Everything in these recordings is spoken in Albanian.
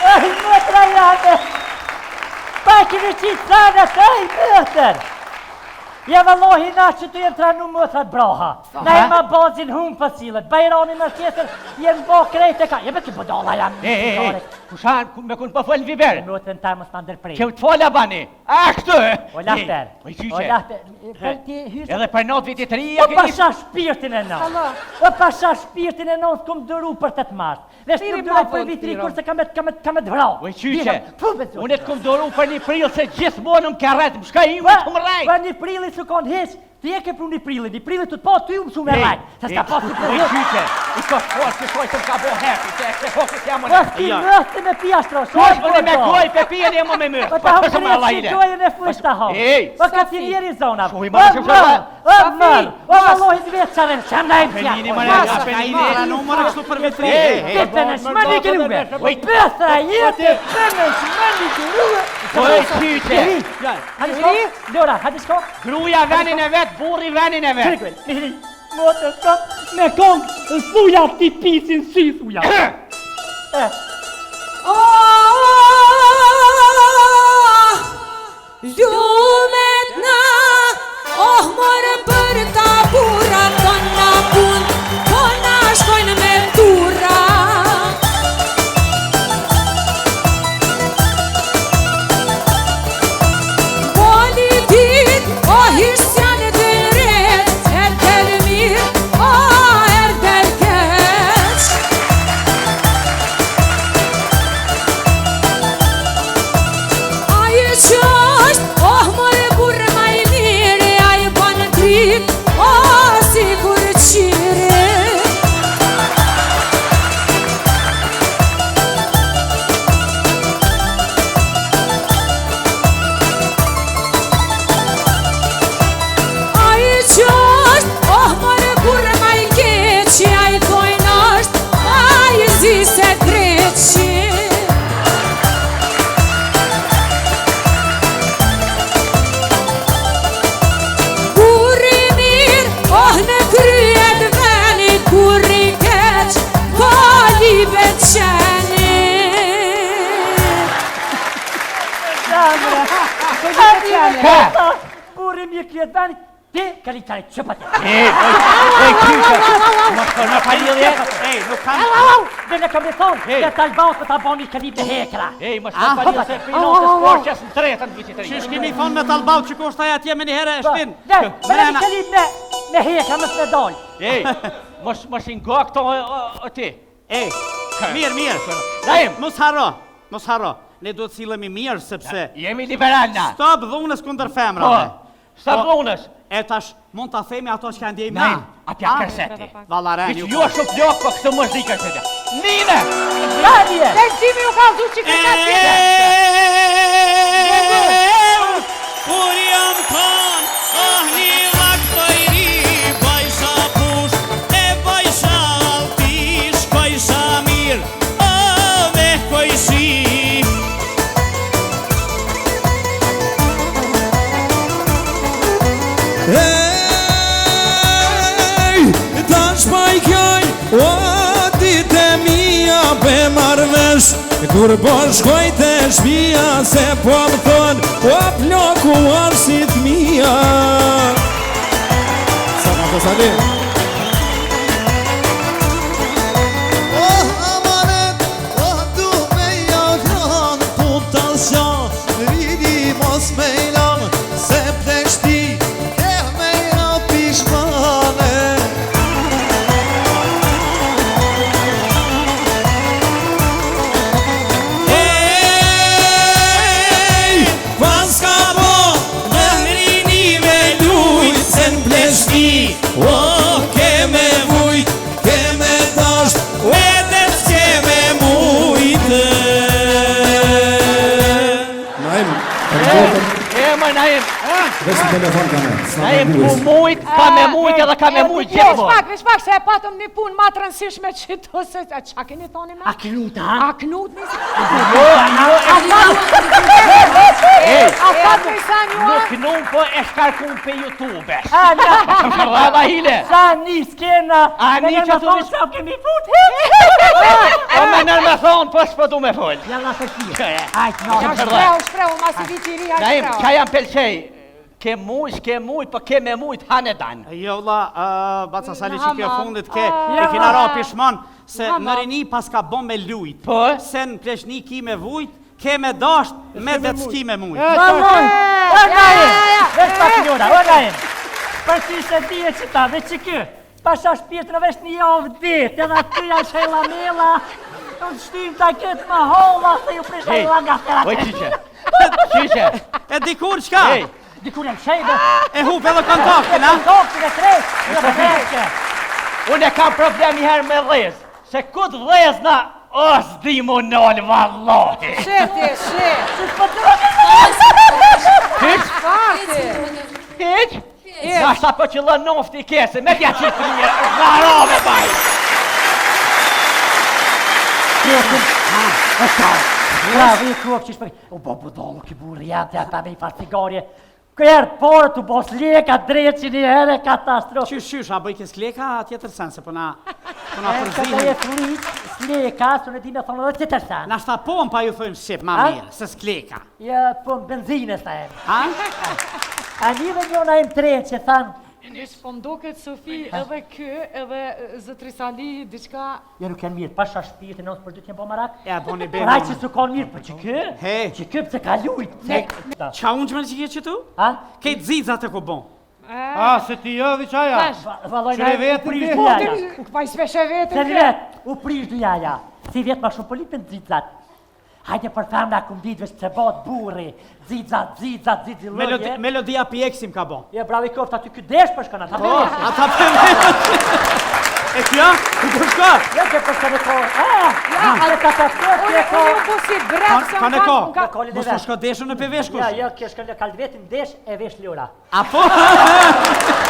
Ej, mëtra jate! Pa kemi qitë sanat, ej, mëtër! Ja vallohi na që të jenë tranu mëtrat braha. Na e ma bazin humë pësilet, bajrani në tjetër jenë bo krejt e ka. Jebe që bëdolla jam. Kushan, me kun po folë viber. Mëtën ta mos më ndërprej. Që të folë bani. A, këtë. O lahter. O qyqe. Edhe për not vitit të rija O pasha shpirtin e non. O pasha shpirtin e non s'kom dëru për të të martë. Vesh të dëru për vitri kur se kamet të vrau. O qyqe. Unë të kom dëru për një prillë se gjithë monëm kërret. Shka i më të më rajt. Për një prillë su kon heq. Ti e ke pru një prillit të të po ty më su me rajt. Se s'ka pas të përgjit. O qyqe. I ka shkuar që shoj të m'ka bo herë. Se e kse fokës jam më në. O s'ki mëhtë me pia shtrosh. Kosh më me goj, pe pia dhe më me mërë. O ta hëm kërët që gjojën e fësh të hau. O ka ti njeri zona. O mërë. O vallohi të vetë qaren. Qam na e më Penini më fjallë. rejtë. Penini Mara numër kështu për vitri. Pipene shmëni këruve. Pëstra jetë. Pipene shmëni këruve. O qyqe. Hadi shko? Lora, hadi shko? Gruja venin e vetë, burri venin e vetë. Krikvel, mihri, motër kam me kongë thuja ti pisin si thuja. Lumet na, morë për ta bura ton na pun, po na shkojnë me tura. Politik, o hisjanë të rrët, erdel mirë, o erdel keq. Aje që është, mërë burë ma i mirë, aje banë dritë, si kur qire. Aje që është, mërë burë ma i keqi, aje dojnë është, aje zi se dreqi. Burri mirë, në kryet veni, burri keq, ka libe qeni. Burri mirë kryet veni, ti kali qare qëpat. Oj qyqe. Në falilje. Nuk kam. Dhe në kam dhe thonë, dhe talbaut për ta boni kalib në hekra. Më shko falilje se pilotës forqes në tretën vitit të Qysh kemi thonë me talbau që koshtaj atje me një herë e shtin. Dhe, me në kalib me hekra më së dollë. Më shingo këto o ti. Mirë. Mos harro. Ne duhet silemi mirë sepse Jemi liberal na. stop dhunës kundër femrave. Stop dhunës. E tash mund ta themi ato që kanë ndjejmë Naim, na. atja kërseti. Vallaren Që ju është flok për këtë muzikë që të. Nine! Dalje! Dhe zimi u ka dhu që ka Kur jam kan, një lak bëjri, bajsa push, e bajsa altish, bajsa mirë, me kojshi. Tash pajkjoj, o dite mija be marvesh, kur po shkoj të shpia se po më thonë, o ploku arsit mija. Sa ma të sali? Amanet, du me javran, putas ja, ridi mos me ilan, se pleshti, ke me ja pishmane. O, keme vujt, keme dasht, Vedet s'keme mujtë. Naim, Naim, Vesh në telefon ka me. Na jem ku mujt, ka me mujt edhe ka me mujt gjithmonë. Vesh pak, se e patëm një punë ma të rëndësishme qëto se... Qa keni thoni me? A knut, ha? A knut nisi? A fatë me sa një nuk nuk po e shkarkun pe YouTube. Rada hile. Sa një skena. A një që tu sa kemi fut. Po me nërë me thonë, po s'po du me folë. Jalla të shqie. Shprehu, ma si viqiri, a Naim, shprehu. qa jam pelqej? Ke mujt, po ke me mujt hane dan. Jo vlla, baca sali që kjo fundit e kina ra pishman se në rini pas ka bon me lujt. Po? Se në pleshni ki me vujt, ke me dasht me dhe të ski me mujt. Mamon! O naim! Vesh pa signora, o naim! Për që se dhije që ta, dhe që kë, pasha shpirtë në vesh një javë dit, edhe ty janë shela mela, në shtim të këtë ma holla, se ju prisha nga nga stera Oj, qiqe. E dikur qka? Dikur jam shejbe. E hup edhe kontaktin, a? Kontaktin e tresh, në përveqe. Unë e kam problem njëherë me dhez, se këtë dhezna, është di mu nëllë, vallahi. Sheti. Që s'po të rëmë Hiq? Nashta po që lën nofti i kese, me tja qitë për një gharove baj. Bravo, i kruap që shpëri. O, bo budollu ki burri janë të ata me i farë cigarje. Kërë porë të bos leka dreqin i herë katastrofë. Qysh, a bëj kes leka tjetër sen, se po na Këtë e përzihin. fliq, sleka, së në di me thonë dhe tjetër sen. Na shta po më pa ju thojmë shqip, ma mirë, se s'kleka. Ja, po në benzine sa e. Ha? A një dhe njona e më trenë që thanë, Nish po ndoket Sofi edhe kë, edhe zëtri Sali, diçka... ja nuk janë mirë, pasha shpirë të nësë për dy t'jem po marak. Ja, bo një Raj bebe. që su kanë mirë, për që kë? He. Që kë pëse ka lujt. Qa unë që me në që kje që tu? Ha? Kejtë zizat e ku bon. Se ti jëvi qaja? Valoj Qëre na u vetë prish ti? dy jaja. Pa i sveshe vetë Se kë. vetë, u prish dy jaja. Si vetë ma shumë polipën zizat. Hajde për femna kum ditë veç pëse bat burri. Zizat, lëgje. Melodia pjeksim ka bon. Ja, bravo i kofta ty këtë desh për shkona, ta përveqe. Ata për E kjo? Ku shka? Ja, që për shkone ko. Ale katastrofë, Unë je ko. po si grek se Ka në ko? Ka li dhe Mos vesh. të shko deshën në pevesh Ja, kush? ja, kjo shkone kald vetin desh e vesh lura. Apo?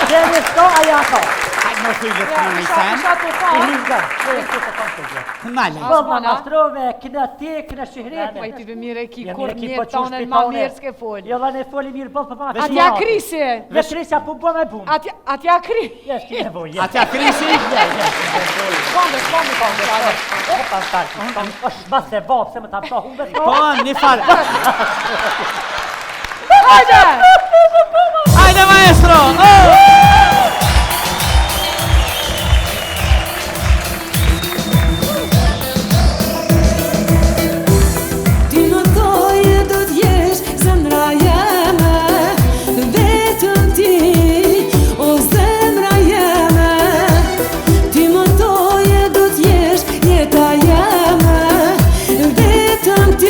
Dhe një sto, aja ko. Hajtë më thuj vetë në një Isha sen. të I fa. hinga, dhe e këtë kom të gjë. Nale. Po, ma mastrove, këna ti, këna shihret. Po i ty be mire ki Ja, kur mire ki, një po, tonen qush ma pitone. mirë s'ke fol. Jo, dhe ne foli mirë, po, po, Atja krisi. Dhe krisja po bo me bum. Atja kri. Ja, s'ki nevoj, ja. Atja krisi? Shkonde. Opa, starki, është ma se vapë, se më ta pësha humbe. Po, një farë. Hajde! Hajde, maestro! Ti më thoje do t'jesh zemra jeme, vetëm ti, o zemra jeme. Ti më thoje do t'jesh jeta jeme, vetëm ti.